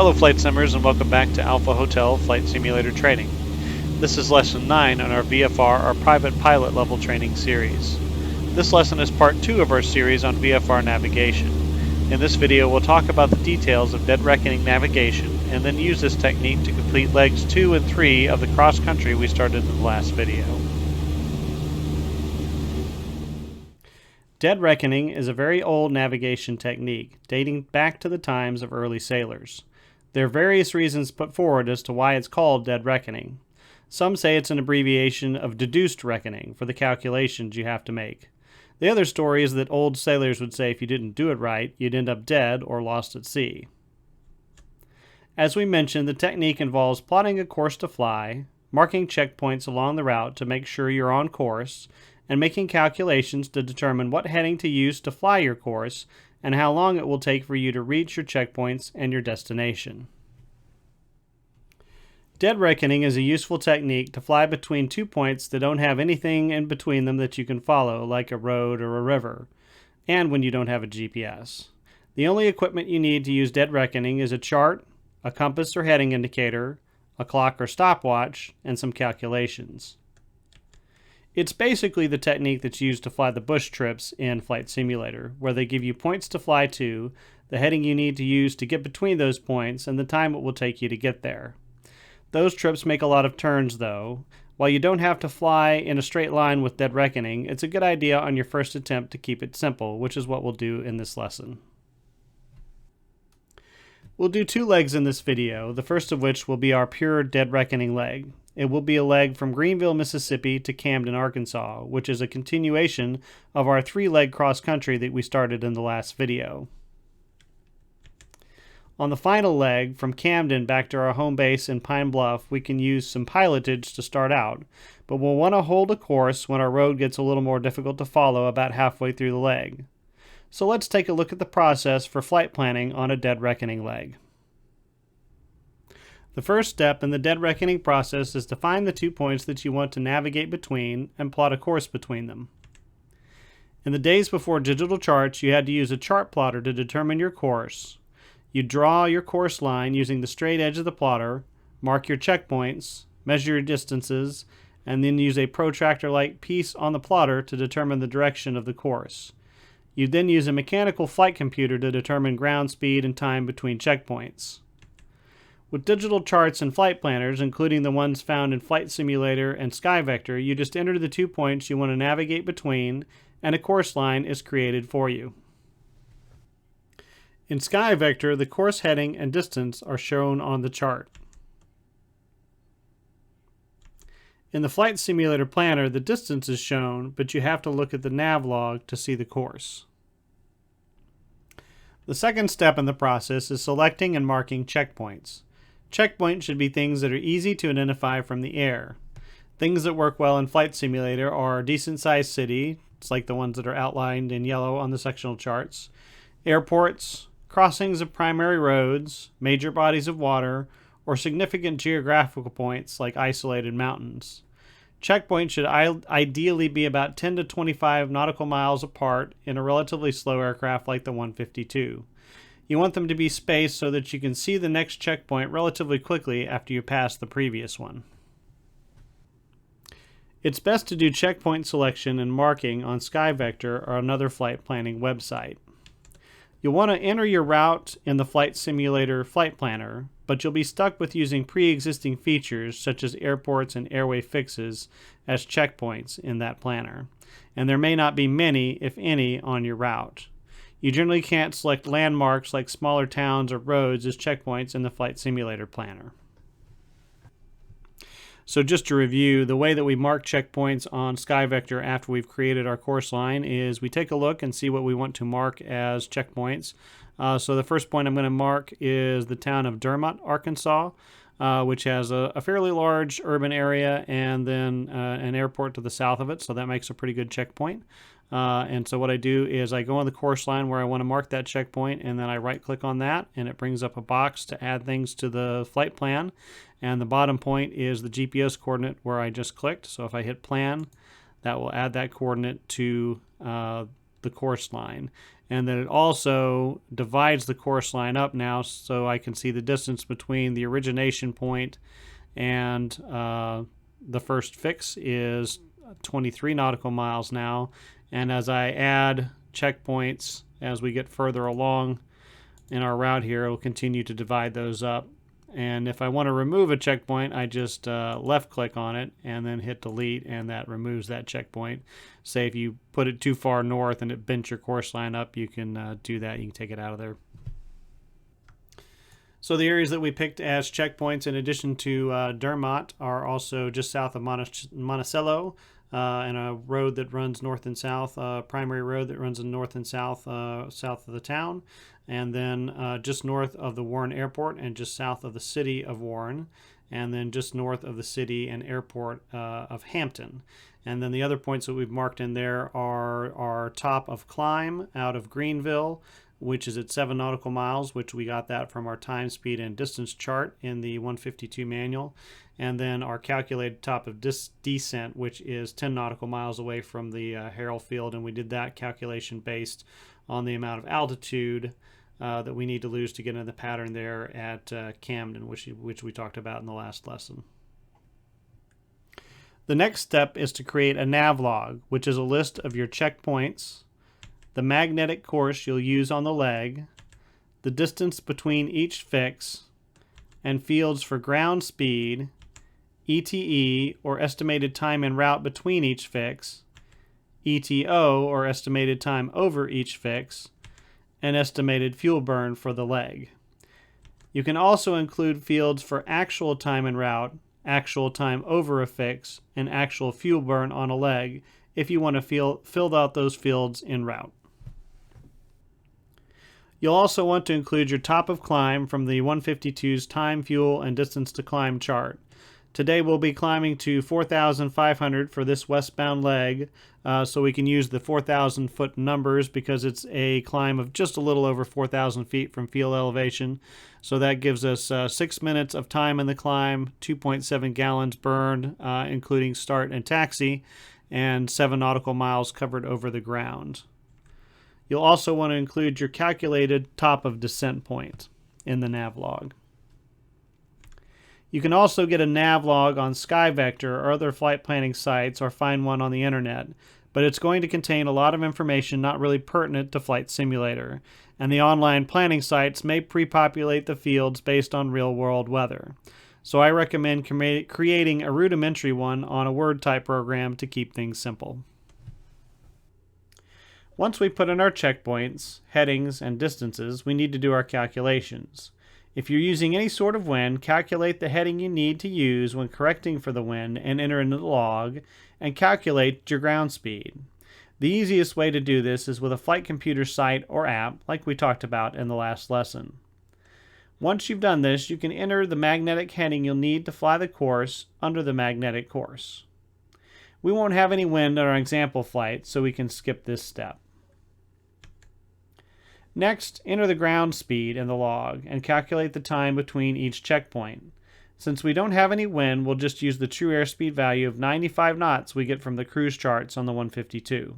Hello Flight Simmers and welcome back to Alpha Hotel Flight Simulator Training. This is Lesson 9 on our VFR, our private pilot level training series. This lesson is part 2 of our series on VFR navigation. In this video we'll talk about the details of dead reckoning navigation and then use this technique to complete legs 2 and 3 of the cross country we started in the last video. Dead reckoning is a very old navigation technique, dating back to the times of early sailors. There are various reasons put forward as to why it's called dead reckoning. Some say it's an abbreviation of deduced reckoning for the calculations you have to make. The other story is that old sailors would say if you didn't do it right, you'd end up dead or lost at sea. As we mentioned, the technique involves plotting a course to fly, marking checkpoints along the route to make sure you're on course, and making calculations to determine what heading to use to fly your course and how long it will take for you to reach your checkpoints and your destination. Dead reckoning is a useful technique to fly between 2 points that don't have anything in between them that you can follow, like a road or a river, and when you don't have a GPS. The only equipment you need to use dead reckoning is a chart, a compass or heading indicator, a clock or stopwatch, and some calculations. It's basically the technique that's used to fly the bush trips in Flight Simulator, where they give you points to fly to, the heading you need to use to get between those points, and the time it will take you to get there. Those trips make a lot of turns, though. While you don't have to fly in a straight line with dead reckoning, it's a good idea on your first attempt to keep it simple, which is what we'll do in this lesson. We'll do 2 legs in this video, the first of which will be our pure dead reckoning leg. It will be a leg from Greenville, Mississippi to Camden, Arkansas, which is a continuation of our 3-leg cross-country that we started in the last video. On the final leg, from Camden back to our home base in Pine Bluff, we can use some pilotage to start out, but we'll want to hold a course when our road gets a little more difficult to follow about halfway through the leg. So let's take a look at the process for flight planning on a dead reckoning leg. The first step in the dead reckoning process is to find the 2 points that you want to navigate between and plot a course between them. In the days before digital charts, you had to use a chart plotter to determine your course. You draw your course line using the straight edge of the plotter, mark your checkpoints, measure your distances, and then use a protractor-like piece on the plotter to determine the direction of the course. You then use a mechanical flight computer to determine ground speed and time between checkpoints. With digital charts and flight planners, including the ones found in Flight Simulator and SkyVector, you just enter the 2 points you want to navigate between, and a course line is created for you. In SkyVector, the course heading and distance are shown on the chart. In the Flight Simulator Planner, the distance is shown, but you have to look at the navlog to see the course. The second step in the process is selecting and marking checkpoints. Checkpoints should be things that are easy to identify from the air. Things that work well in Flight Simulator are a decent-sized city, it's like the ones that are outlined in yellow on the sectional charts, airports, crossings of primary roads, major bodies of water, or significant geographical points like isolated mountains. Checkpoints should ideally be about 10 to 25 nautical miles apart in a relatively slow aircraft like the 152. You want them to be spaced so that you can see the next checkpoint relatively quickly after you pass the previous one. It's best to do checkpoint selection and marking on SkyVector or another flight planning website. You'll want to enter your route in the Flight Simulator Flight Planner, but you'll be stuck with using pre-existing features such as airports and airway fixes as checkpoints in that planner, and there may not be many, if any, on your route. You generally can't select landmarks like smaller towns or roads as checkpoints in the Flight Simulator Planner. So just to review, the way that we mark checkpoints on SkyVector after we've created our course line is we take a look and see what we want to mark as checkpoints. So the first point I'm going to mark is the town of Dermott, Arkansas, which has a fairly large urban area and then an airport to the south of it, so that makes a pretty good checkpoint. And so what I do is I go on the course line where I want to mark that checkpoint, and then I right-click on that, and it brings up a box to add things to the flight plan. And the bottom point is the GPS coordinate where I just clicked. So if I hit plan, that will add that coordinate to the course line. And then it also divides the course line up now, so I can see the distance between the origination point and the first fix is 23 nautical miles now. And as I add checkpoints as we get further along in our route here, it will continue to divide those up. And if I want to remove a checkpoint, I just left click on it and then hit delete, and that removes that checkpoint. Say if you put it too far north and it bent your course line up, you can do that. You can take it out of there. So the areas that we picked as checkpoints, in addition to Dermot, are also just south of Monticello, and a road that runs north and south, primary road that runs in north and south, south of the town, and then just north of the Warren Airport and just south of the city of Warren, and then just north of the city and airport of Hampton. And then the other points that we've marked in there are our top of climb out of Greenville, which is at 7 nautical miles, which we got that from our time, speed, and distance chart in the 152 manual. And then our calculated top of descent, which is 10 nautical miles away from the Harrell Field, and we did that calculation based on the amount of altitude that we need to lose to get into the pattern there at Camden, which we talked about in the last lesson. The next step is to create a navlog, which is a list of your checkpoints, the magnetic course you'll use on the leg, the distance between each fix, and fields for ground speed, ETE, or estimated time en route between each fix, ETO, or estimated time over each fix, and estimated fuel burn for the leg. You can also include fields for actual time en route, actual time over a fix, and actual fuel burn on a leg if you want to fill out those fields en route. You'll also want to include your top of climb from the 152's time, fuel, and distance to climb chart. Today we'll be climbing to 4,500 for this westbound leg, so we can use the 4,000 foot numbers because it's a climb of just a little over 4,000 feet from field elevation. So that gives us 6 minutes of time in the climb, 2.7 gallons burned, including start and taxi, and 7 nautical miles covered over the ground. You'll also want to include your calculated top of descent point in the navlog. You can also get a navlog on SkyVector or other flight planning sites, or find one on the internet, but it's going to contain a lot of information not really pertinent to Flight Simulator, and the online planning sites may pre-populate the fields based on real-world weather. So I recommend creating a rudimentary one on a Word type program to keep things simple. Once we put in our checkpoints, headings, and distances, we need to do our calculations. If you're using any sort of wind, calculate the heading you need to use when correcting for the wind and enter in the log, and calculate your ground speed. The easiest way to do this is with a flight computer site or app, like we talked about in the last lesson. Once you've done this, you can enter the magnetic heading you'll need to fly the course under the magnetic course. We won't have any wind on our example flight, so we can skip this step. Next, enter the ground speed in the log and calculate the time between each checkpoint. Since we don't have any wind, we'll just use the true airspeed value of 95 knots we get from the cruise charts on the 152.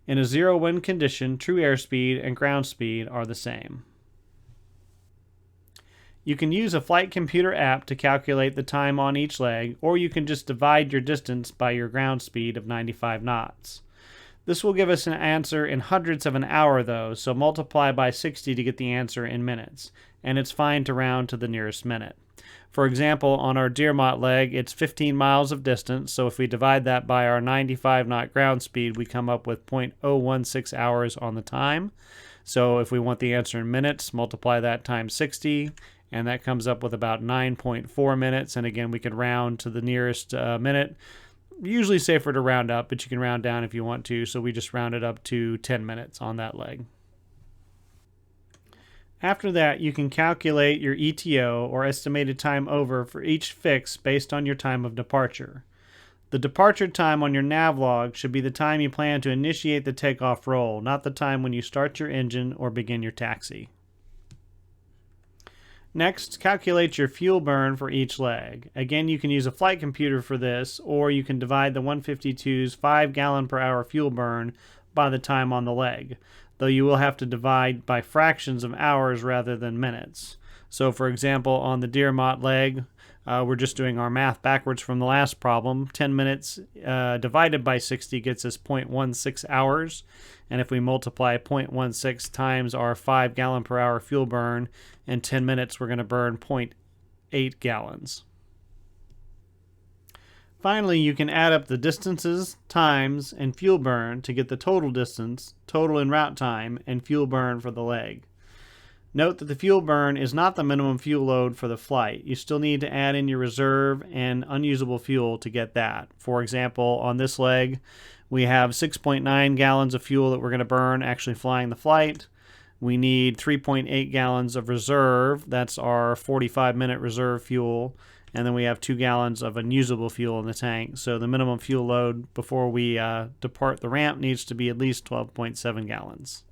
In a zero wind condition, true airspeed and ground speed are the same. You can use a flight computer app to calculate the time on each leg, or you can just divide your distance by your ground speed of 95 knots. This will give us an answer in hundredths of an hour though, so multiply by 60 to get the answer in minutes, and it's fine to round to the nearest minute. For example, on our Deermont leg, it's 15 miles of distance, so if we divide that by our 95 knot ground speed, we come up with 0.016 hours on the time. So if we want the answer in minutes, multiply that times 60, and that comes up with about 9.4 minutes, and again, we can round to the nearest minute. Usually safer to round up, but you can round down if you want to, so we just rounded up to 10 minutes on that leg. After that, you can calculate your ETO, or estimated time over, for each fix based on your time of departure. The departure time on your navlog should be the time you plan to initiate the takeoff roll, not the time when you start your engine or begin your taxi. Next, calculate your fuel burn for each leg. Again, you can use a flight computer for this, or you can divide the 152's 5 gallon per hour fuel burn by the time on the leg. though you will have to divide by fractions of hours rather than minutes. So for example, on the Deermont leg, we're just doing our math backwards from the last problem. 10 minutes divided by 60 gets us 0.16 hours. And if we multiply 0.16 times our 5 gallon per hour fuel burn, in 10 minutes we're going to burn 0.8 gallons. Finally, you can add up the distances, times, and fuel burn to get the total distance, total en route time, and fuel burn for the leg. Note that the fuel burn is not the minimum fuel load for the flight. You still need to add in your reserve and unusable fuel to get that. For example, on this leg, we have 6.9 gallons of fuel that we're going to burn actually flying the flight. We need 3.8 gallons of reserve. That's our 45-minute reserve fuel. And then we have 2 gallons of unusable fuel in the tank. So the minimum fuel load before we depart the ramp needs to be at least 12.7 gallons.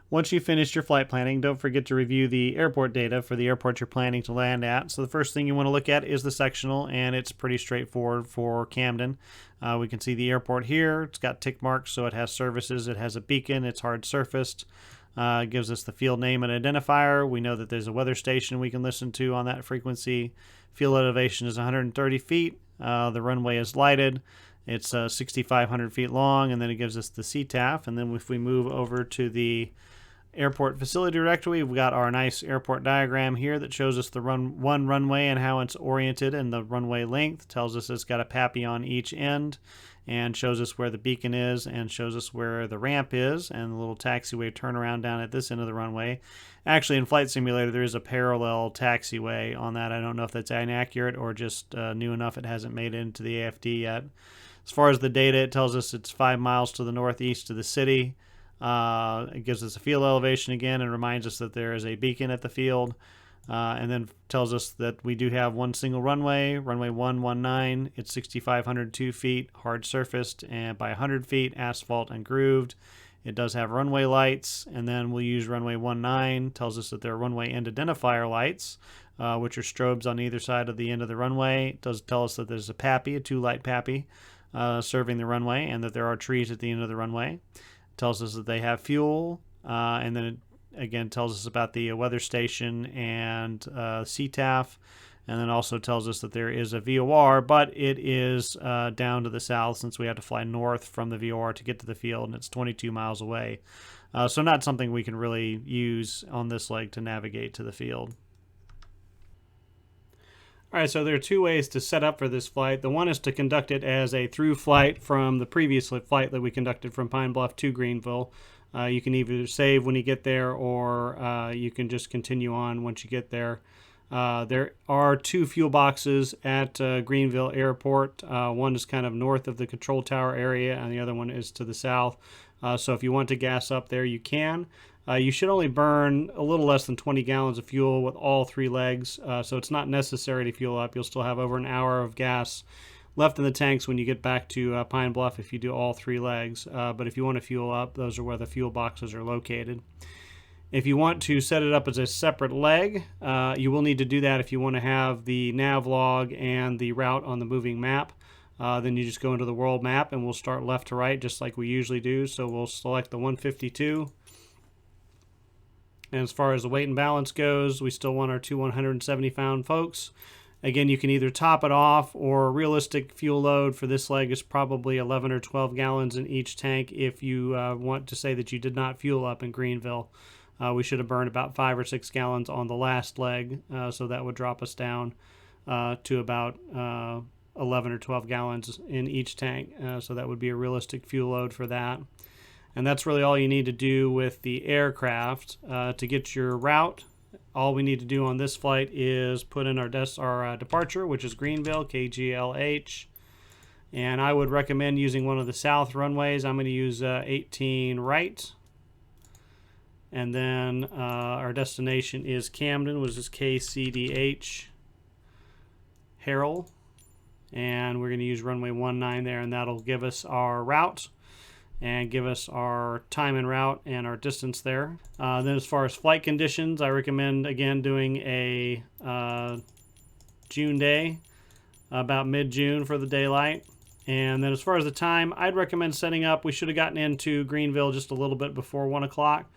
Once you've finished your flight planning, don't forget to review the airport data for the airport you're planning to land at. So the first thing you want to look at is the sectional, and it's pretty straightforward for Camden. We can see the airport here. It's got tick marks, so it has services. It has a beacon. It's hard surfaced. It gives us the field name and identifier. We know that there's a weather station we can listen to on that frequency. Field elevation is 130 feet. The runway is lighted. It's 6,500 feet long, and then it gives us the CTAF. And then if we move over to the airport facility directory, we've got our nice airport diagram here that shows us the one runway and how it's oriented, and the runway length tells us it's got a PAPI on each end and shows us where the beacon is and shows us where the ramp is and the little taxiway turnaround down at this end of the runway. Actually, in Flight Simulator, there is a parallel taxiway on that. I don't know if that's inaccurate or just new enough it hasn't made it into the AFD yet. As far as the data, it tells us it's 5 miles to the northeast of the city. It gives us a field elevation again and reminds us that there is a beacon at the field, and then tells us that we do have one single runway 119. It's 6,502 feet, hard surfaced, and by 100 feet, asphalt and grooved. It does have runway lights, and then we'll use runway 19. Tells us that there are runway end identifier lights, which are strobes on either side of the end of the runway. It does tell us that there's a PAPI, a 2-light PAPI, serving the runway, and that there are trees at the end of the runway. Tells us that they have fuel, and then it again tells us about the weather station and CTAF, and then also tells us that there is a VOR, but it is down to the south since we have to fly north from the VOR to get to the field, and it's 22 miles away. So not something we can really use on this leg to navigate to the field. All right, so there are 2 ways to set up for this flight. The one is to conduct it as a through flight from the previous flight that we conducted from Pine Bluff to Greenville. You can either save when you get there, or you can just continue on once you get there. There are 2 fuel boxes at Greenville Airport. One is kind of north of the control tower area, and the other one is to the south. So if you want to gas up there, you can. You should only burn a little less than 20 gallons of fuel with all 3 legs, so it's not necessary to fuel up. You'll still have over an hour of gas left in the tanks when you get back to Pine Bluff if you do all 3 legs. But if you want to fuel up, those are where the fuel boxes are located. If you want to set it up as a separate leg, you will need to do that if you want to have the navlog and the route on the moving map. Then you just go into the world map, and we'll start left to right just like we usually do. So we'll select the 152. And as far as the weight and balance goes, we still want our 2 170-pound folks. Again, you can either top it off, or a realistic fuel load for this leg is probably 11 or 12 gallons in each tank if you want to say that you did not fuel up in Greenville. We should have burned about 5 or 6 gallons on the last leg, so that would drop us down to about 11 or 12 gallons in each tank. So that would be a realistic fuel load for that. And that's really all you need to do with the aircraft. To get your route, all we need to do on this flight is put in our departure, which is Greenville, KGLH. And I would recommend using one of the south runways. I'm going to use 18 right. And then our destination is Camden, which is KCDH Harrell. And we're going to use runway 19 there, and that'll give us our route and give us our time en route and our distance there. Then as far as flight conditions, I recommend, again, doing a June day, about mid-June for the daylight. And then as far as the time, I'd recommend setting up, we should have gotten into Greenville just a little bit before 1 o'clock.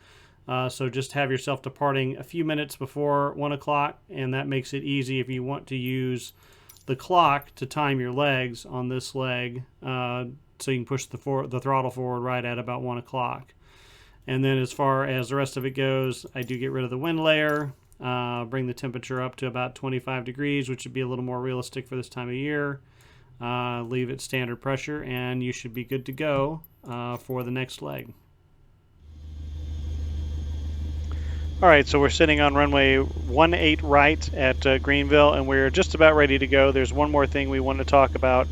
So just have yourself departing a few minutes before 1 o'clock, and that makes it easy if you want to use the clock to time your legs on this leg, so you can push the throttle forward right at about 1 o'clock. And then as far as the rest of it goes, I do get rid of the wind layer, bring the temperature up to about 25 degrees, which would be a little more realistic for this time of year. Leave it standard pressure, and you should be good to go for the next leg. All right, so we're sitting on runway 18 right at Greenville, and we're just about ready to go. There's one more thing we want to talk about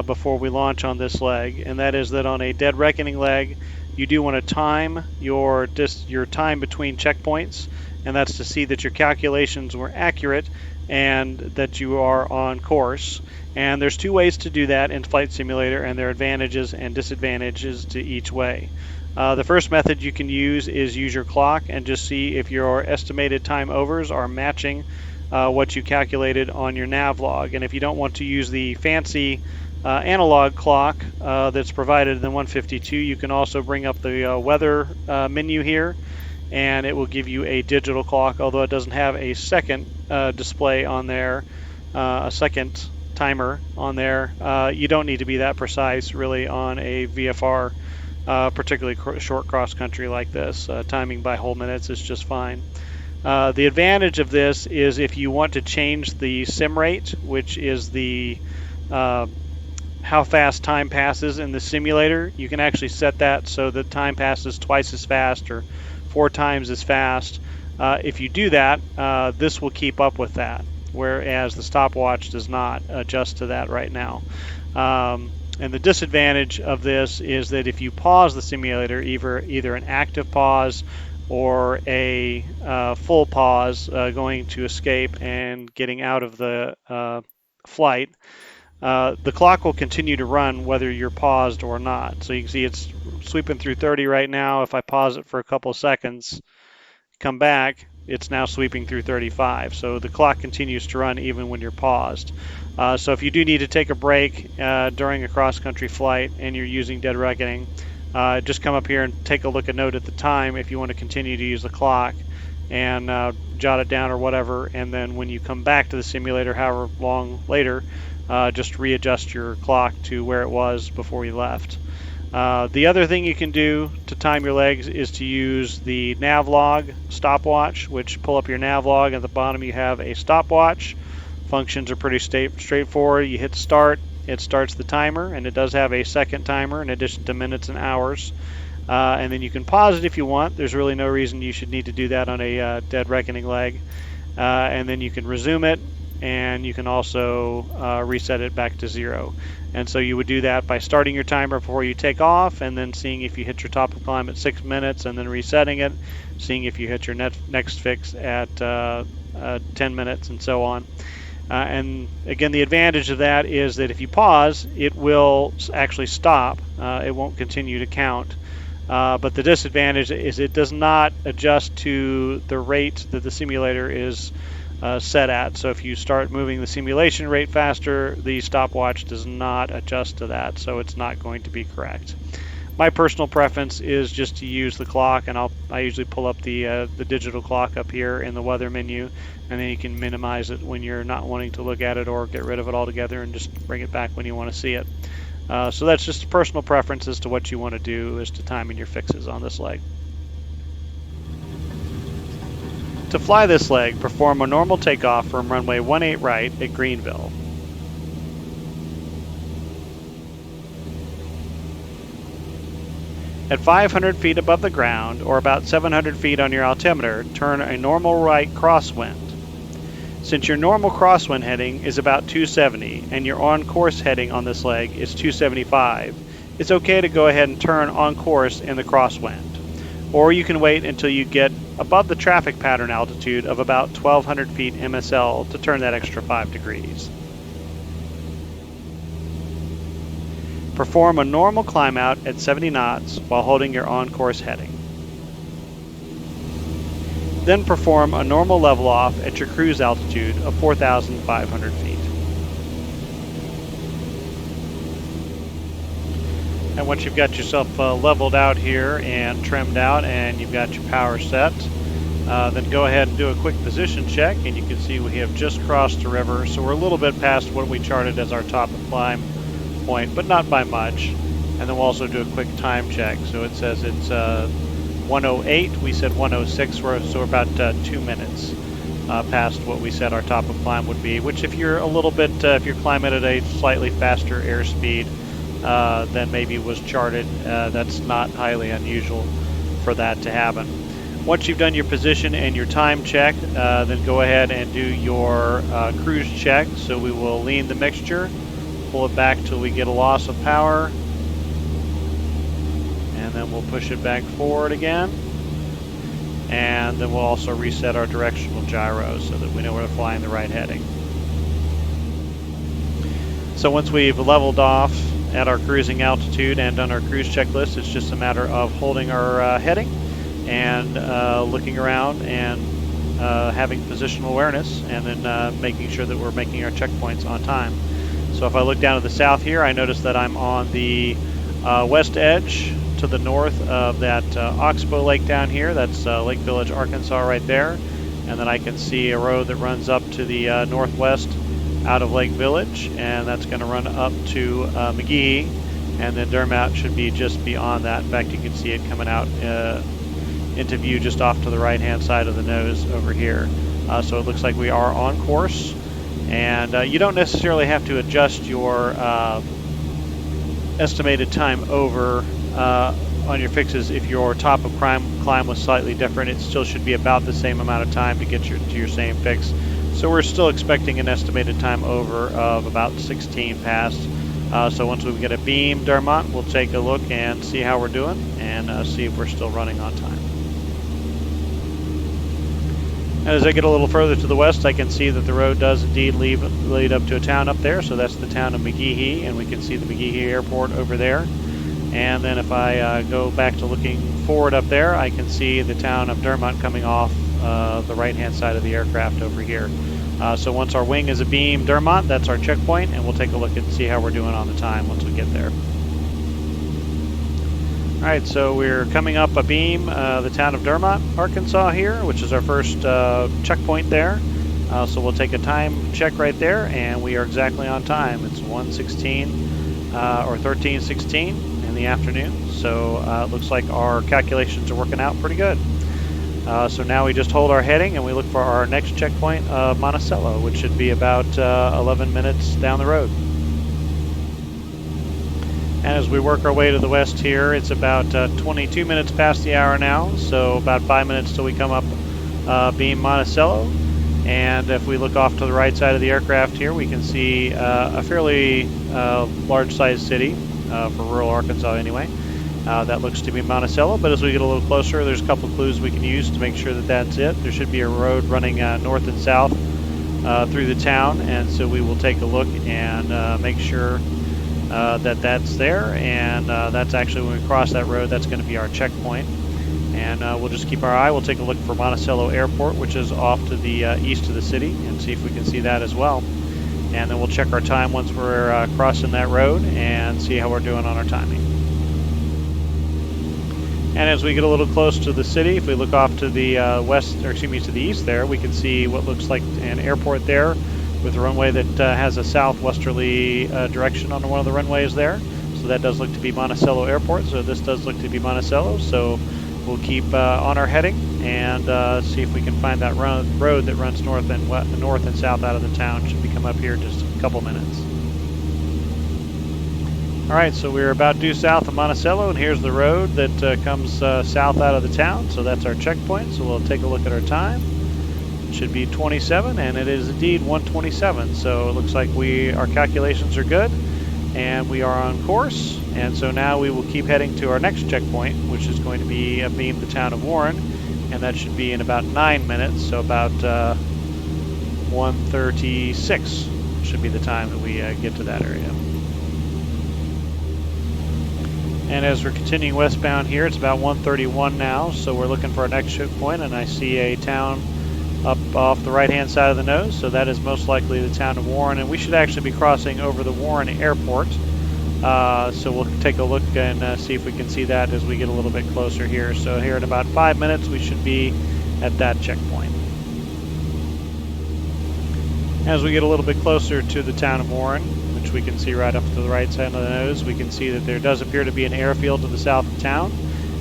before we launch on this leg, and that is that on a dead reckoning leg, you do want to time your time between checkpoints, and that's to see that your calculations were accurate and that you are on course. And there's two ways to do that in Flight Simulator, and there are advantages and disadvantages to each way. The first method you can use is use your clock and just see if your estimated time overs are matching what you calculated on your navlog. And if you don't want to use the fancy analog clock that's provided in the 152, you can also bring up the weather menu here, and it will give you a digital clock, although it doesn't have a second display on there, a second timer on there. You don't need to be that precise really on a VFR, particularly short cross country like this. Timing by whole minutes is just fine. The advantage of this is if you want to change the sim rate, which is the how fast time passes in the simulator, you can actually set that so that time passes twice as fast or 4 times as fast. If you do that, this will keep up with that, whereas the stopwatch does not adjust to that right now. And the disadvantage of this is that if you pause the simulator, either an active pause or a full pause, going to escape and getting out of the flight, the clock will continue to run whether you're paused or not. So you can see it's sweeping through 30 right now. If I pause it for a couple of seconds, come back, it's now sweeping through 35. So the clock continues to run even when you're paused. So if you do need to take a break during a cross-country flight and you're using dead reckoning, just come up here and take a look at note at the time if you want to continue to use the clock, and jot it down or whatever, and then when you come back to the simulator however long later, just readjust your clock to where it was before you left. The other thing you can do to time your legs is to use the navlog stopwatch, which pull up your navlog. At the bottom you have a stopwatch. Functions are pretty straightforward. You hit start, it starts the timer, and it does have a second timer in addition to minutes and hours. And then you can pause it if you want. There's really no reason you should need to do that on a dead reckoning leg. And then you can resume it, and you can also reset it back to 0. And so you would do that by starting your timer before you take off, and then seeing if you hit your top of climb at 6 minutes, and then resetting it, seeing if you hit your next fix at 10 minutes, and so on. And again, the advantage of that is that if you pause, it will actually stop. It won't continue to count. But the disadvantage is it does not adjust to the rate that the simulator is set at. So if you start moving the simulation rate faster, the stopwatch does not adjust to that, so it's not going to be correct. My personal preference is just to use the clock, and I usually pull up the digital clock up here in the weather menu, and then you can minimize it when you're not wanting to look at it, or get rid of it altogether and just bring it back when you want to see it. So that's just a personal preference as to what you want to do as to timing your fixes on this leg. To fly this leg, perform a normal takeoff from runway 18 right at Greenville. At 500 feet above the ground, or about 700 feet on your altimeter, turn a normal right crosswind. Since your normal crosswind heading is about 270 and your on-course heading on this leg is 275, it's okay to go ahead and turn on course in the crosswind. Or you can wait until you get above the traffic pattern altitude of about 1200 feet MSL to turn that extra 5 degrees. Perform a normal climb out at 70 knots while holding your on-course heading. Then perform a normal level off at your cruise altitude of 4,500 feet. And once you've got yourself leveled out here and trimmed out and you've got your power set, then go ahead and do a quick position check, and you can see we have just crossed the river, so we're a little bit past what we charted as our top of climb point, but not by much. And then we'll also do a quick time check. So it says it's 1:08, we said 1:06, so we're about 2 minutes past what we said our top of climb would be, which if you're a little bit, if you're climbing at a slightly faster airspeed than maybe was charted, that's not highly unusual for that to happen. Once you've done your position and your time check, then go ahead and do your cruise check. So we will lean the mixture, pull it back till we get a loss of power, and then we'll push it back forward again. And then we'll also reset our directional gyro so that we know we're flying the right heading. So once we've leveled off at our cruising altitude and done our cruise checklist, it's just a matter of holding our heading and looking around and having positional awareness, and then making sure that we're making our checkpoints on time. So if I look down to the south here, I notice that I'm on the west edge to the north of that Oxbow Lake down here. That's Lake Village, Arkansas right there. And then I can see a road that runs up to the northwest out of Lake Village, and that's going to run up to McGehee, and then Dermot should be just beyond that. In fact, you can see it coming out into view just off to the right hand side of the nose over here. So it looks like we are on course, and you don't necessarily have to adjust your estimated time over on your fixes. If your top of climb was slightly different, it still should be about the same amount of time to get to your same fix. So we're still expecting an estimated time over of about 16 past. So once we get a beam Dermot, we'll take a look and see how we're doing, and see if we're still running on time. And as I get a little further to the west, I can see that the road does indeed lead up to a town up there. So that's the town of McGehee, and we can see the McGehee airport over there. And then if I go back to looking forward up there, I can see the town of Dermot coming off the right-hand side of the aircraft over here. So once our wing is a beam Dermot, that's our checkpoint, and we'll take a look and see how we're doing on the time once we get there. Alright, so we're coming up a beam, the town of Dermot, Arkansas here, which is our first checkpoint there. So we'll take a time check right there, and we are exactly on time. It's 1:16 or 13:16 in the afternoon, so it looks like our calculations are working out pretty good. So now we just hold our heading and we look for our next checkpoint of Monticello, which should be about 11 minutes down the road. And as we work our way to the west here, it's about 22 minutes past the hour now, so about 5 minutes till we come up beam Monticello. And if we look off to the right side of the aircraft here, we can see a fairly large-sized city for rural Arkansas anyway. That looks to be Monticello, but as we get a little closer, there's a couple clues we can use to make sure that that's it. There should be a road running north and south through the town, and so we will take a look and make sure that that's there, and that's actually when we cross that road, that's going to be our checkpoint. And we'll just keep our eye. We'll take a look for Monticello Airport, which is off to the east of the city, and see if we can see that as well. And then we'll check our time once we're crossing that road and see how we're doing on our timing. And as we get a little close to the city, if we look off to the to the east there, we can see what looks like an airport there with a runway that has a southwesterly direction on one of the runways there. So that does look to be Monticello Airport. So this does look to be Monticello. So we'll keep on our heading and see if we can find that road that runs north and south out of the town. Should be come up here in just a couple minutes. Alright, so we're about due south of Monticello, and here's the road that comes south out of the town. So that's our checkpoint. So we'll take a look at our time. It should be 27, and it is indeed 1:27. So it looks like our calculations are good, and we are on course. And so now we will keep heading to our next checkpoint, which is going to be being the town of Warren, and that should be in about 9 minutes. So about 1:36 should be the time that we get to that area. And as we're continuing westbound here, it's about 1:31 now, so we're looking for our next checkpoint, and I see a town up off the right-hand side of the nose, so that is most likely the town of Warren, and we should actually be crossing over the Warren Airport So we'll take a look and see if we can see that as we get a little bit closer here. So here in about 5 minutes we should be at that checkpoint. As we get a little bit closer to the town of Warren, which we can see right up to the right side of the nose, we can see that there does appear to be an airfield to the south of town,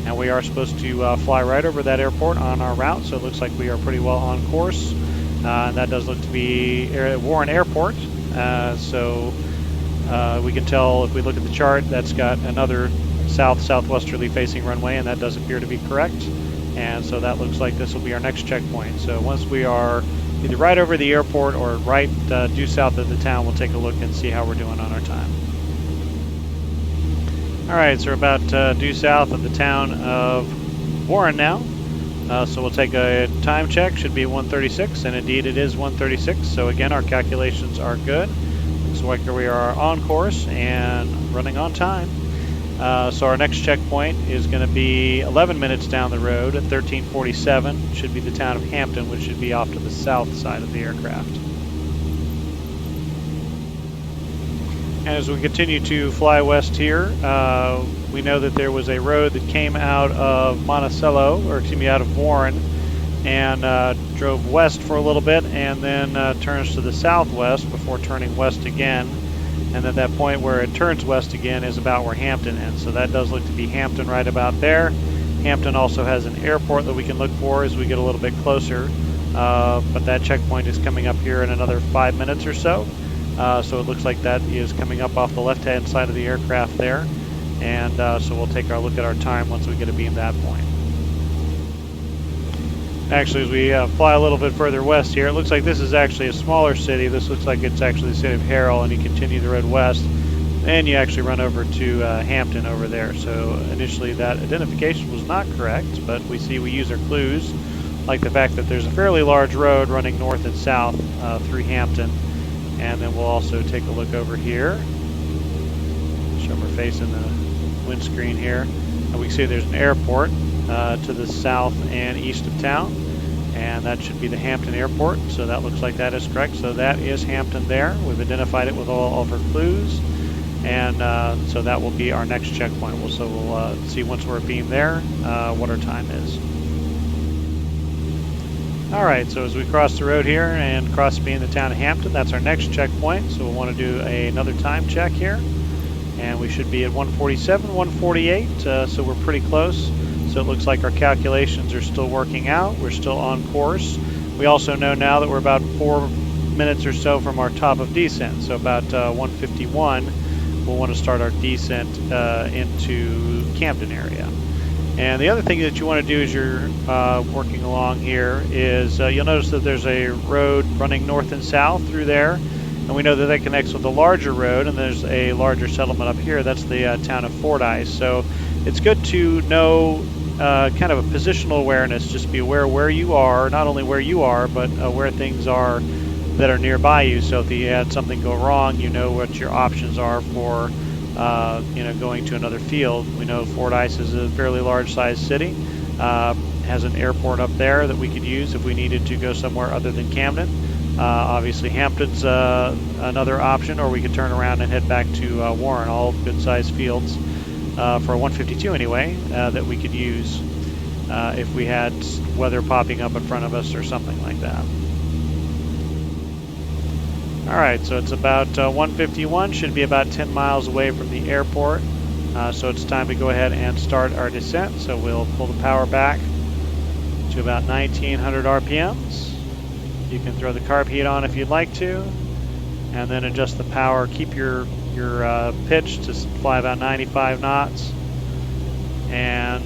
and we are supposed to fly right over that airport on our route, so it looks like we are pretty well on course. And that does look to be Warren Airport, so we can tell if we look at the chart that's got another southwesterly facing runway, and that does appear to be correct. And so that looks like this will be our next checkpoint. So once we are either right over the airport or right due south of the town, we'll take a look and see how we're doing on our time. Alright, so we're about due south of the town of Warren now. So we'll take a time check, should be 1:36, and indeed it is 1:36. So again, our calculations are good. Looks like we are on course and running on time. So our next checkpoint is going to be 11 minutes down the road at 13:47. Should be the town of Hampton, which should be off to the south side of the aircraft. And as we continue to fly west here, we know that there was a road that came out of Monticello, or excuse me, out of Warren, and drove west for a little bit, and then turns to the southwest before turning west again. And at that point where it turns west again is about where Hampton is. So that does look to be Hampton right about there. Hampton also has an airport that we can look for as we get a little bit closer. But that checkpoint is coming up here in another 5 minutes or so. So it looks like that is coming up off the left-hand side of the aircraft there. And so we'll take our look at our time once we get to be at that point. Actually, as we fly a little bit further west here, it looks like this is actually a smaller city. This looks like it's actually the city of Harrell, and you continue the road west, and you actually run over to Hampton over there. So initially that identification was not correct, but we see we use our clues, like the fact that there's a fairly large road running north and south through Hampton. And then we'll also take a look over here. Show our face in the windscreen here. And we can see there's an airport to the south and east of town, and that should be the Hampton Airport. So that looks like that is correct. So that is Hampton there. We've identified it with all of our clues, and so that will be our next checkpoint. So we'll see once we're beamed there what our time is. Alright, so as we cross the road here and cross being the town of Hampton, that's our next checkpoint. So we'll want to do another time check here, and we should be at 1:47, 1:48, so we're pretty close. So it looks like our calculations are still working out. We're still on course. We also know now that we're about 4 minutes or so from our top of descent. So about 1:51, we'll want to start our descent into Camden area. And the other thing that you want to do as you're working along here is you'll notice that there's a road running north and south through there. And we know that that connects with a larger road, and there's a larger settlement up here. That's the town of Fordyce. So it's good to know kind of a positional awareness. Just be aware where you are, not only where you are, but where things are that are nearby you. So if you had something go wrong, you know what your options are for going to another field. We know Fordyce is a fairly large-sized city. Has an airport up there that we could use if we needed to go somewhere other than Camden. Obviously Hampton's another option, or we could turn around and head back to Warren. All good-sized fields for a 152 anyway that we could use if we had weather popping up in front of us or something like that. Alright, so it's about 1:51, should be about 10 miles away from the airport. So it's time to go ahead and start our descent. So we'll pull the power back to about 1900 RPMs. You can throw the carb heat on if you'd like to, and then adjust the power. Keep your pitch to fly about 95 knots, and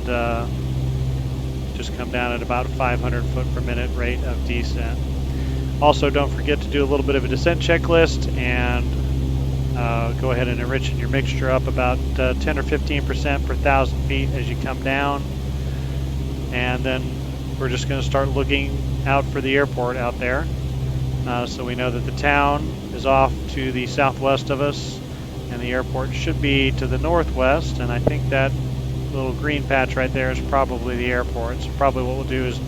just come down at about 500 foot per minute rate of descent. Also, don't forget to do a little bit of a descent checklist and go ahead and enrich your mixture up about 10 or 15% per 1,000 feet as you come down. And then we're just going to start looking out for the airport out there. So we know that the town is off to the southwest of us, and the airport should be to the northwest, and I think that little green patch right there is probably the airport. So probably what we'll do is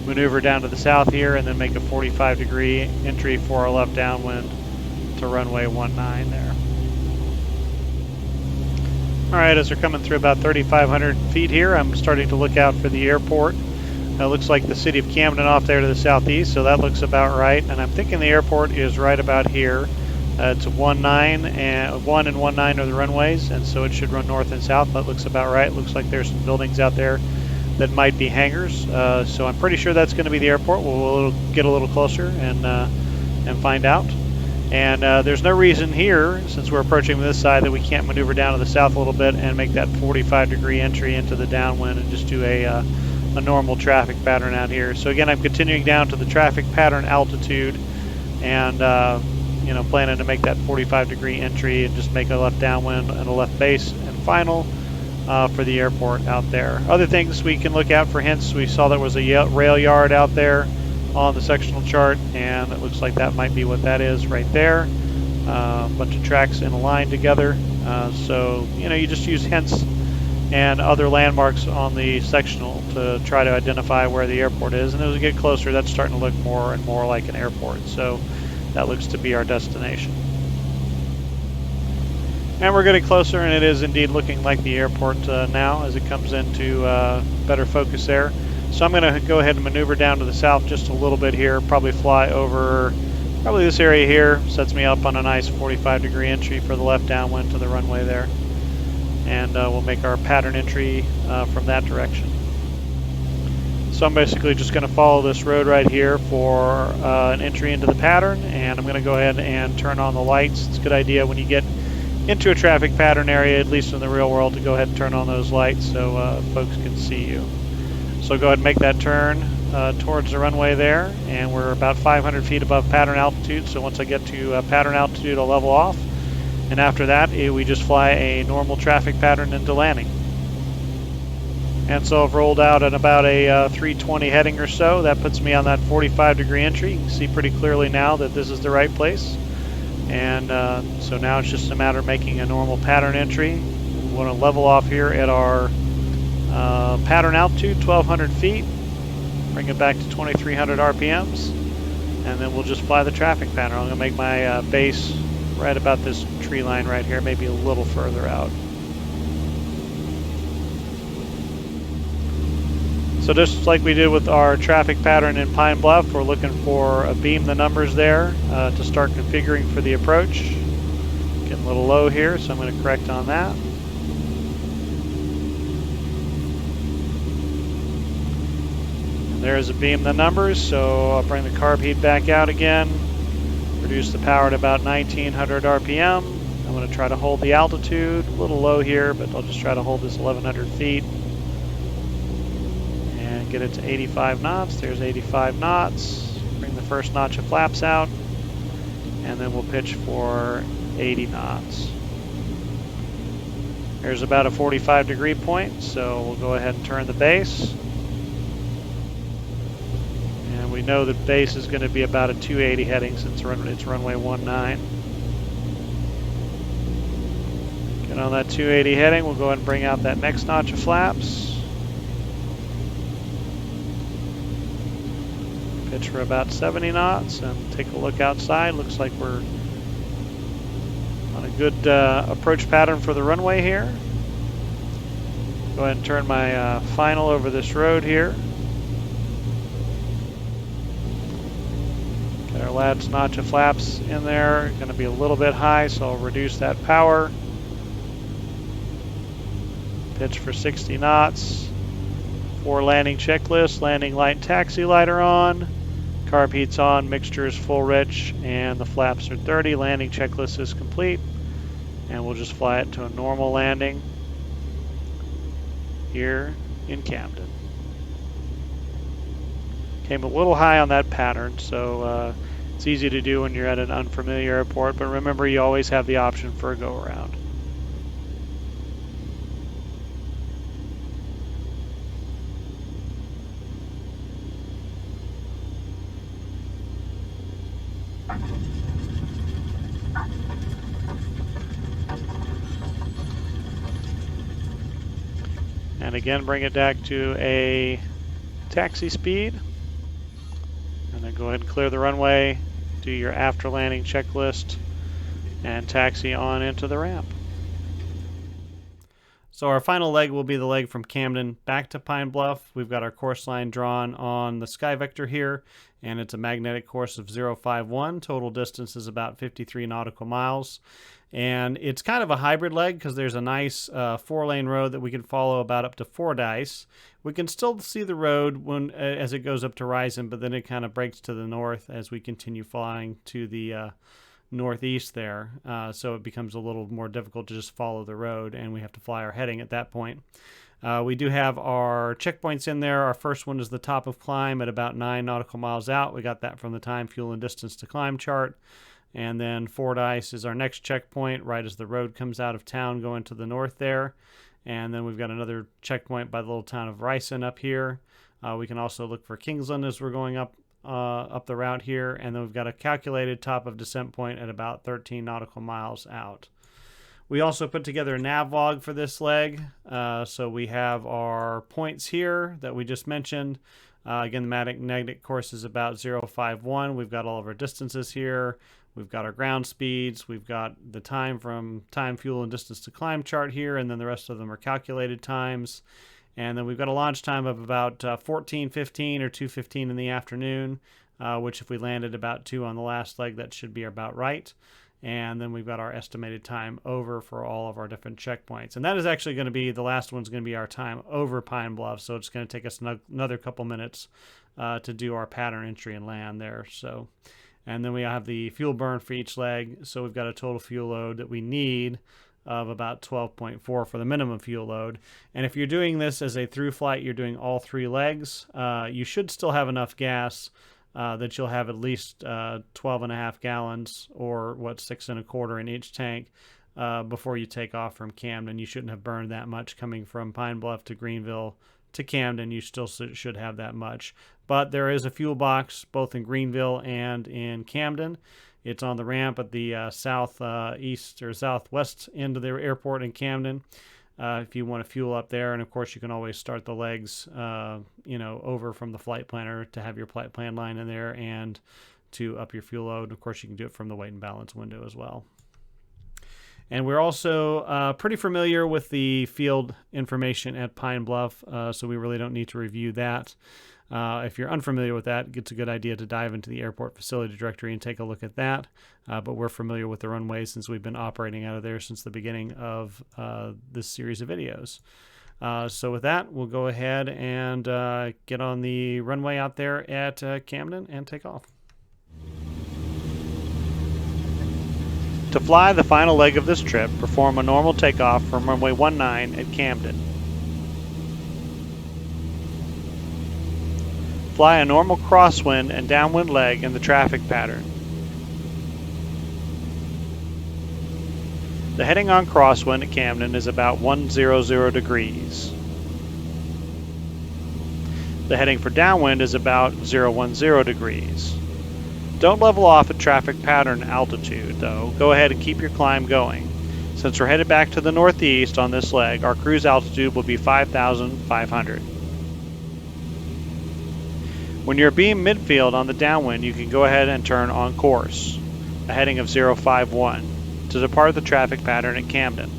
maneuver down to the south here and then make a 45-degree entry for our left downwind to runway 19 there. Alright, as we're coming through about 3,500 feet here, I'm starting to look out for the airport. It looks like the city of Camden off there to the southeast, so that looks about right. And I'm thinking the airport is right about here. It's 1-9 and 1 and 1-9 are the runways, and so it should run north and south. That looks about right. It looks like there's some buildings out there that might be hangars. So I'm pretty sure that's going to be the airport. We'll get a little closer and find out. And there's no reason here, since we're approaching this side, that we can't maneuver down to the south a little bit and make that 45-degree entry into the downwind and just do a normal traffic pattern out here. So again, I'm continuing down to the traffic pattern altitude and planning to make that 45-degree entry and just make a left downwind and a left base and final for the airport out there. Other things we can look out for hints, we saw there was a rail yard out there on the sectional chart, and it looks like that might be what that is right there. A bunch of tracks in a line together. So you just use hints and other landmarks on the sectional to try to identify where the airport is. And as we get closer, that's starting to look more and more like an airport. So that looks to be our destination. And we're getting closer, and it is indeed looking like the airport now as it comes into better focus there. So I'm going to go ahead and maneuver down to the south just a little bit here, probably fly over this area here. Sets me up on a nice 45-degree entry for the left downwind to the runway there. And we'll make our pattern entry from that direction. So I'm basically just going to follow this road right here for an entry into the pattern, and I'm going to go ahead and turn on the lights. It's a good idea when you get into a traffic pattern area, at least in the real world, to go ahead and turn on those lights so folks can see you. So go ahead and make that turn towards the runway there, and we're about 500 feet above pattern altitude. So once I get to pattern altitude, I'll level off, and after that we just fly a normal traffic pattern into landing. And so I've rolled out at about a 320 heading or so. That puts me on that 45-degree entry. You can see pretty clearly now that this is the right place. And so now it's just a matter of making a normal pattern entry. We want to level off here at our pattern altitude, 1,200 feet. Bring it back to 2,300 RPMs. And then we'll just fly the traffic pattern. I'm going to make my base right about this tree line right here, maybe a little further out. So just like we did with our traffic pattern in Pine Bluff, we're looking for a beam the numbers there to start configuring for the approach. Getting a little low here, so I'm going to correct on that. And there's a beam the numbers, so I'll bring the carb heat back out again. Reduce the power to about 1900 RPM. I'm going to try to hold the altitude, a little low here, but I'll just try to hold this 1100 feet. Get it to 85 knots. There's 85 knots. Bring the first notch of flaps out, and then we'll pitch for 80 knots. There's about a 45-degree point, so we'll go ahead and turn the base. And we know the base is going to be about a 280 heading since it's runway 19. Get on that 280 heading. We'll go ahead and bring out that next notch of flaps. Pitch for about 70 knots and take a look outside. Looks like we're on a good approach pattern for the runway here. Go ahead and turn my final over this road here. Get our last notch of flaps in there. Going to be a little bit high, so I'll reduce that power. Pitch for 60 knots. For landing checklist, landing light, taxi light are on. Carb heat's on, mixture is full rich, and the flaps are 30. Landing checklist is complete, and we'll just fly it to a normal landing here in Camden. Came a little high on that pattern, so it's easy to do when you're at an unfamiliar airport, but remember you always have the option for a go-around. And again, bring it back to a taxi speed. And then go ahead and clear the runway, do your after landing checklist, and taxi on into the ramp. So our final leg will be the leg from Camden back to Pine Bluff. We've got our course line drawn on the sky vector here, and it's a magnetic course of 051. Total distance is about 53 nautical miles. And it's kind of a hybrid leg because there's a nice 4-lane road that we can follow about up to Fordyce. We can still see the road when as it goes up to Risen, but then it kind of breaks to the north as we continue flying to the northeast there, so it becomes a little more difficult to just follow the road, and we have to fly our heading at that point. We do have our checkpoints in there. Our first one is the top of climb at about 9 nautical miles out. We got that from the time, fuel, and distance to climb chart. And then Fordyce is our next checkpoint right as the road comes out of town going to the north there. And then we've got another checkpoint by the little town of Rison up here. We can also look for Kingsland as we're going up the route here, and then we've got a calculated top of descent point at about 13 nautical miles out. We also put together a navlog for this leg, so we have our points here that we just mentioned. Again, the magnetic course is about 051. We've got all of our distances here. We've got our ground speeds. We've got the time from time, fuel, and distance to climb chart here, and then the rest of them are calculated times. And then we've got a launch time of about 14:15 or 2:15 in the afternoon, which if we landed about 2 on the last leg, that should be about right. And then we've got our estimated time over for all of our different checkpoints. And that is actually going to be, the last one's going to be our time over Pine Bluff, so it's going to take us another couple minutes to do our pattern entry and land there. So, and then we have the fuel burn for each leg, so we've got a total fuel load that we need of about 12.4 for the minimum fuel load. And if you're doing this as a through flight, you're doing all 3 legs, you should still have enough gas that you'll have at least 12.5 gallons, or 6 1/4 in each tank before you take off from Camden. You shouldn't have burned that much coming from Pine Bluff to Greenville to Camden. You still should have that much. But there is a fuel box both in Greenville and in Camden. It's on the ramp at the southeast or southwest end of the airport in Camden. If you want to fuel up there, and of course you can always start the legs, over from the flight planner to have your flight plan line in there and to up your fuel load. Of course, you can do it from the weight and balance window as well. And we're also pretty familiar with the field information at Pine Bluff, so we really don't need to review that. If you're unfamiliar with that, it's a good idea to dive into the airport facility directory and take a look at that. But we're familiar with the runway since we've been operating out of there since the beginning of this series of videos. So with that, we'll go ahead and get on the runway out there at Camden and take off. To fly the final leg of this trip, perform a normal takeoff from runway 19 at Camden. Fly a normal crosswind and downwind leg in the traffic pattern. The heading on crosswind at Camden is about 100 degrees. The heading for downwind is about 010 degrees. Don't level off at traffic pattern altitude, though. Go ahead and keep your climb going. Since we're headed back to the northeast on this leg, our cruise altitude will be 5,500. When you're beam midfield on the downwind, you can go ahead and turn on course, a heading of 051, to depart the traffic pattern at Camden.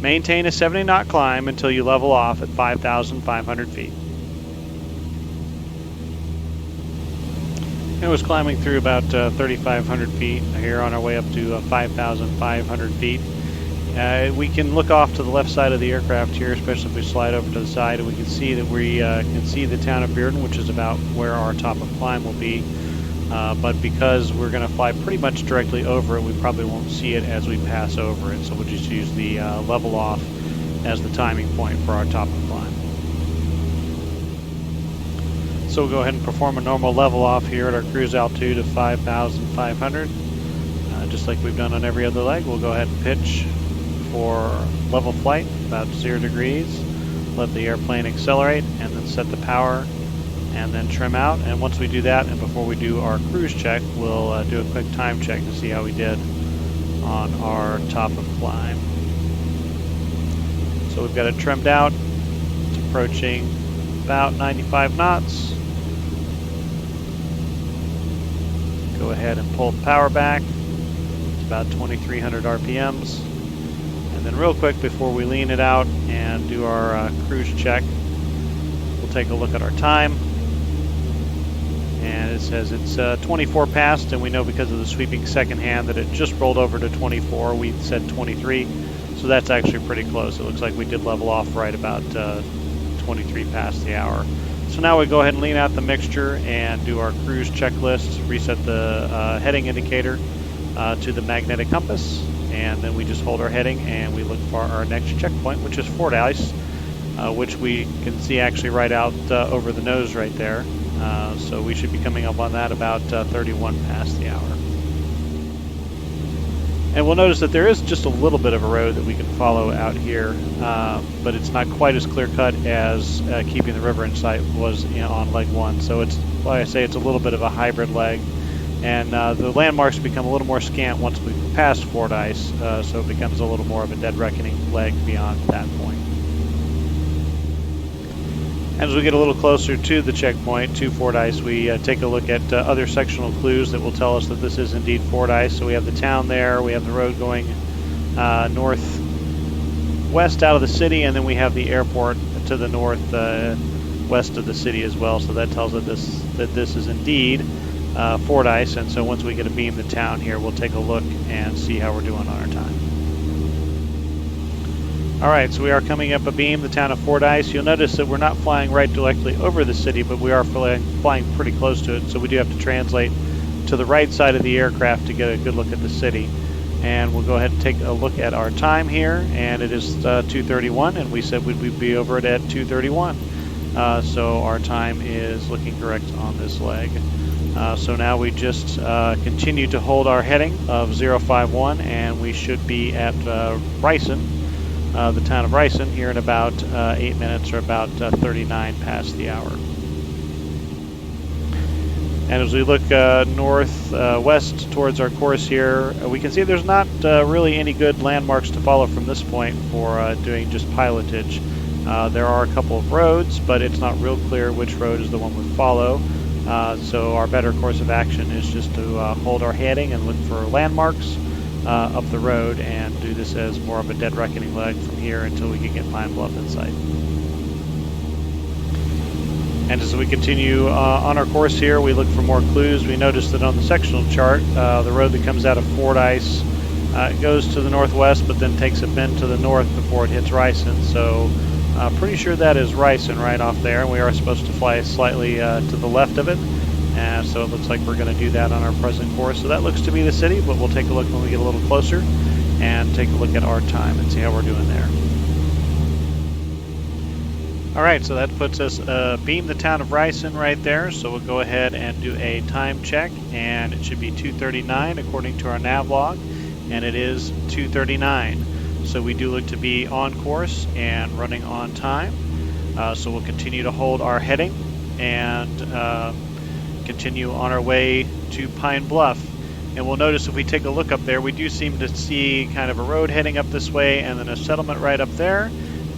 Maintain a 70-knot climb until you level off at 5,500 feet. It was climbing through about 3,500 feet here on our way up to 5,500 feet. We can look off to the left side of the aircraft here, especially if we slide over to the side, and we can see that we can see the town of Bearden, which is about where our top of climb will be. But because we're going to fly pretty much directly over it, we probably won't see it as we pass over it. So we'll just use the level off as the timing point for our top of climb. So we'll go ahead and perform a normal level off here at our cruise altitude of 5,500. Just like we've done on every other leg, we'll go ahead and pitch for level flight, about 0 degrees. Let the airplane accelerate and then set the power and then trim out. And once we do that, and before we do our cruise check, we'll do a quick time check to see how we did on our top of climb. So we've got it trimmed out. It's approaching about 95 knots. Go ahead and pull the power back. It's about 2,300 RPMs. And And then real quick before we lean it out and do our cruise check, we'll take a look at our time. And it says it's 24 past, and we know because of the sweeping second hand that it just rolled over to 24. We said 23, so that's actually pretty close. It looks like we did level off right about 23 past the hour. So now we go ahead and lean out the mixture and do our cruise checklist, reset the heading indicator to the magnetic compass, and then we just hold our heading and we look for our next checkpoint, which is Fordyce, which we can see actually right out over the nose right there. So we should be coming up on that about 31 past the hour. And we'll notice that there is just a little bit of a road that we can follow out here, but it's not quite as clear-cut as keeping the river in sight was on leg 1. So it's, like I say, it's a little bit of a hybrid leg. And the landmarks become a little more scant once we pass Fordyce, so it becomes a little more of a dead reckoning leg beyond that point. As we get a little closer to the checkpoint, to Fordyce, we take a look at other sectional clues that will tell us that this is indeed Fordyce. So we have the town there, we have the road going northwest out of the city, and then we have the airport to the northwest of the city as well. So that tells us that this is indeed Fordyce. And so once we get a beam to town here, we'll take a look and see how we're doing on our time. Alright, so we are coming up a beam, the town of Fordyce. You'll notice that we're not flying right directly over the city, but we are flying pretty close to it, so we do have to translate to the right side of the aircraft to get a good look at the city. And we'll go ahead and take a look at our time here, and it is 2:31, and we said we'd be over it at 2:31. So our time is looking correct on this leg. So now we just continue to hold our heading of 051, and we should be at Ryson. The town of Ryson here in about 8 minutes, or about 39 past the hour. And as we look northwest towards our course here, we can see there's not really any good landmarks to follow from this point for doing just pilotage. There are a couple of roads, but it's not real clear which road is the one we follow. So our better course of action is just to hold our heading and look for landmarks up the road, and do this as more of a dead reckoning leg from here until we can get Pine Bluff in sight. And as we continue on our course here, we look for more clues. We notice that on the sectional chart, the road that comes out of Fordyce goes to the northwest, but then takes a bend to the north before it hits Ryson. So pretty sure that is Ryson right off there, and we are supposed to fly slightly to the left of it. And so it looks like we're going to do that on our present course. So that looks to be the city, but we'll take a look when we get a little closer and take a look at our time and see how we're doing there. Alright, so that puts us beam the town of Ryson right there. So we'll go ahead and do a time check, and it should be 2:39 according to our navlog, and it is 2:39. So we do look to be on course and running on time. So we'll continue to hold our heading and continue on our way to Pine Bluff. And we'll notice if we take a look up there, we do seem to see kind of a road heading up this way and then a settlement right up there.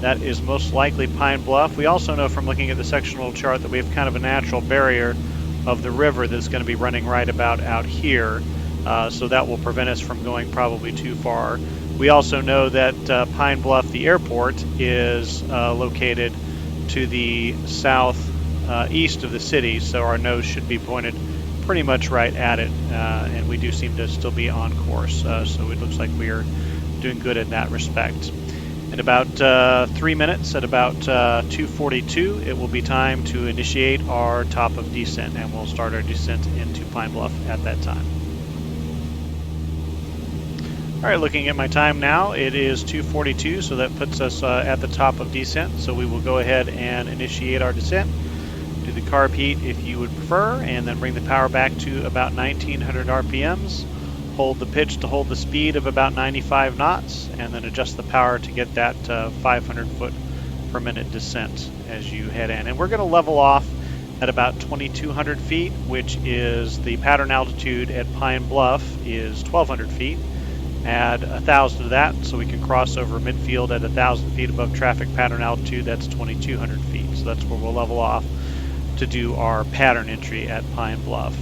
That is most likely Pine Bluff. We also know from looking at the sectional chart that we have kind of a natural barrier of the river that's going to be running right about out here. So that will prevent us from going probably too far. We also know that Pine Bluff, the airport, is located to the southeast of the city, so our nose should be pointed pretty much right at it, and we do seem to still be on course, so it looks like we are doing good in that respect. In about 3 minutes, at about 2:42, it will be time to initiate our top of descent, and we'll start our descent into Pine Bluff at that time. Alright, looking at my time now, it is 2:42, so that puts us at the top of descent, so we will go ahead and initiate our descent. Do the carb heat if you would prefer, and then bring the power back to about 1900 RPMs. Hold the pitch to hold the speed of about 95 knots, and then adjust the power to get that 500 foot per minute descent as you head in. And we're going to level off at about 2200 feet, which is the pattern altitude at Pine Bluff is 1200 feet. Add 1,000 to that, so we can cross over midfield at 1,000 feet above traffic pattern altitude. That's 2,200 feet. So that's where we'll level off to do our pattern entry at Pine Bluff.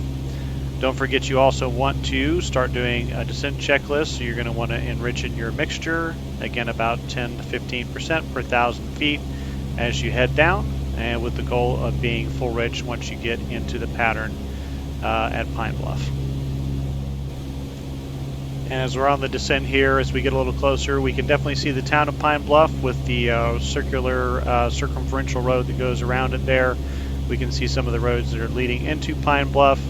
Don't forget you also want to start doing a descent checklist, so you're going to want to enrich in your mixture, again about 10 to 15% per 1,000 feet as you head down, and with the goal of being full rich once you get into the pattern at Pine Bluff. And as we're on the descent here, as we get a little closer, we can definitely see the town of Pine Bluff with the circular circumferential road that goes around it there. We can see some of the roads that are leading into Pine Bluff.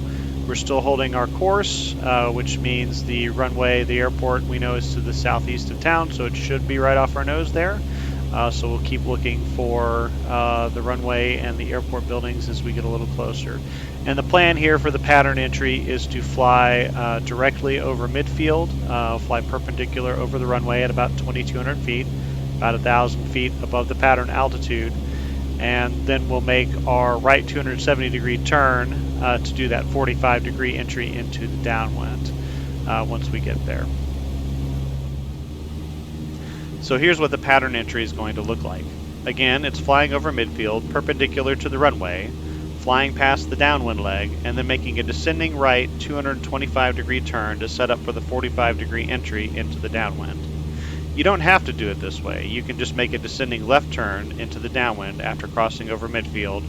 We're still holding our course, which means the runway, the airport, we know is to the southeast of town, so it should be right off our nose there. So we'll keep looking for the runway and the airport buildings as we get a little closer. And the plan here for the pattern entry is to fly directly over midfield, fly perpendicular over the runway at about 2,200 feet, about 1,000 feet above the pattern altitude. And then we'll make our right 270-degree turn to do that 45-degree entry into the downwind once we get there. So here's what the pattern entry is going to look like. Again, it's flying over midfield, perpendicular to the runway, flying past the downwind leg, and then making a descending right 225-degree turn to set up for the 45-degree entry into the downwind. You don't have to do it this way. You can just make a descending left turn into the downwind after crossing over midfield,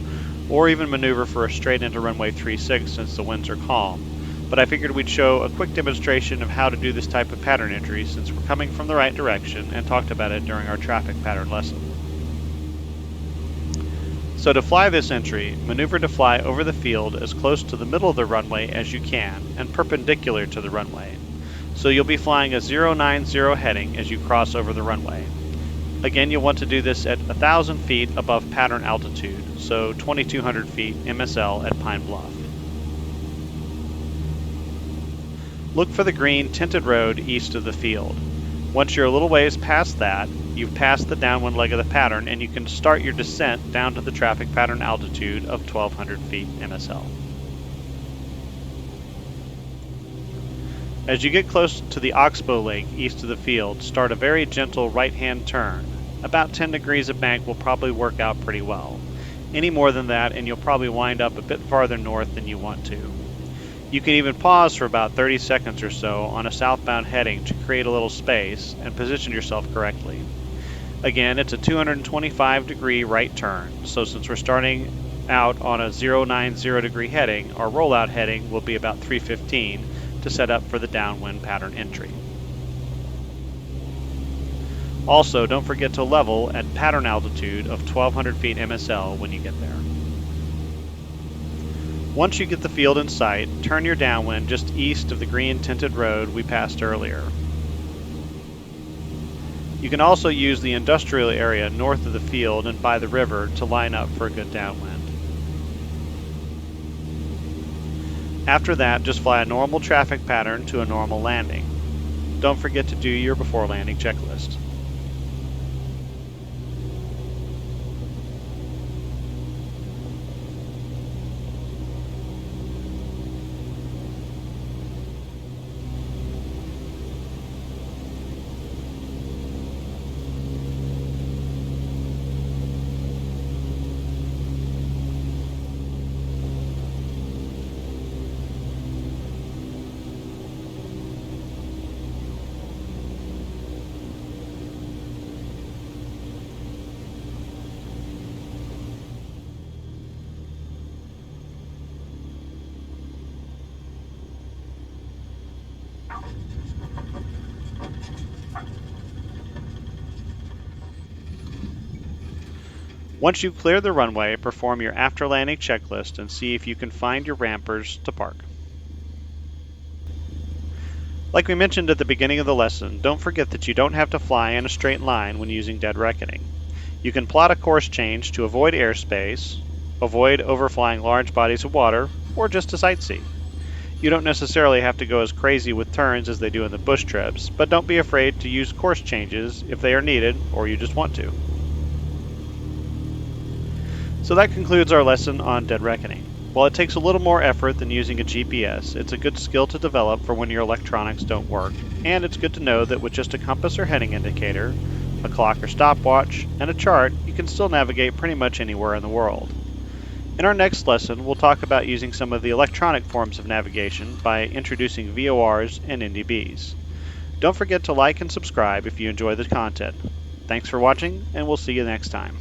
or even maneuver for a straight into runway 36 since the winds are calm. But I figured we'd show a quick demonstration of how to do this type of pattern entry since we're coming from the right direction and talked about it during our traffic pattern lesson. So to fly this entry, maneuver to fly over the field as close to the middle of the runway as you can and perpendicular to the runway. So you'll be flying a 090 heading as you cross over the runway. Again, you'll want to do this at 1,000 feet above pattern altitude, so 2,200 feet MSL at Pine Bluff. Look for the green tinted road east of the field. Once you're a little ways past that, you've passed the downwind leg of the pattern and you can start your descent down to the traffic pattern altitude of 1,200 feet MSL. As you get close to the Oxbow Lake east of the field, start a very gentle right-hand turn. About 10 degrees of bank will probably work out pretty well. Any more than that and you'll probably wind up a bit farther north than you want to. You can even pause for about 30 seconds or so on a southbound heading to create a little space and position yourself correctly. Again, it's a 225-degree right turn, so since we're starting out on a 090 degree heading, our rollout heading will be about 315 to set up for the downwind pattern entry. Also, don't forget to level at pattern altitude of 1,200 feet MSL when you get there. Once you get the field in sight, turn your downwind just east of the green tinted road we passed earlier. You can also use the industrial area north of the field and by the river to line up for a good downwind. After that, just fly a normal traffic pattern to a normal landing. Don't forget to do your before landing checklist. Once you clear the runway, perform your after landing checklist and see if you can find your rampers to park. Like we mentioned at the beginning of the lesson, don't forget that you don't have to fly in a straight line when using dead reckoning. You can plot a course change to avoid airspace, avoid overflying large bodies of water, or just to sightsee. You don't necessarily have to go as crazy with turns as they do in the bush trips, but don't be afraid to use course changes if they are needed or you just want to. So that concludes our lesson on dead reckoning. While it takes a little more effort than using a GPS, it's a good skill to develop for when your electronics don't work, and it's good to know that with just a compass or heading indicator, a clock or stopwatch, and a chart, you can still navigate pretty much anywhere in the world. In our next lesson, we'll talk about using some of the electronic forms of navigation by introducing VORs and NDBs. Don't forget to like and subscribe if you enjoy the content. Thanks for watching, and we'll see you next time.